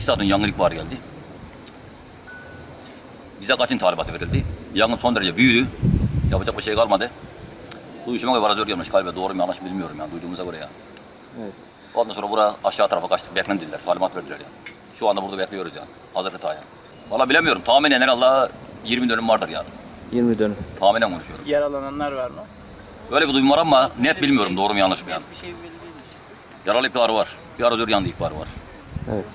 saat önce yangın ihbarı geldi. Bize kaçın talimatı verildi. Yangın son derece büyüdü. Yapacak bir şey kalmadı. Duyuşuma göre varazör gelmiş galiba. Doğru mu yanlış mı bilmiyorum yani duyduğumuza göre ya. Evet. Ondan sonra buraya aşağı tarafa kaçtık. Bekleyin dediler. Talimat verdiler yani. Şu anda burada bekliyoruz yani. Hazır kıta yani. Valla bilemiyorum. Tahminen herhalde 20 dönüm vardır yani. 20 dönüm. Tahminen konuşuyorum. Yaralananlar var mı? Öyle bir duyum var ama net bilmiyorum doğru mu yanlış mı yani. Bir şey belli değil. Yaralı ihbarı var. Bir arazör yandı ihbarı var. Evet.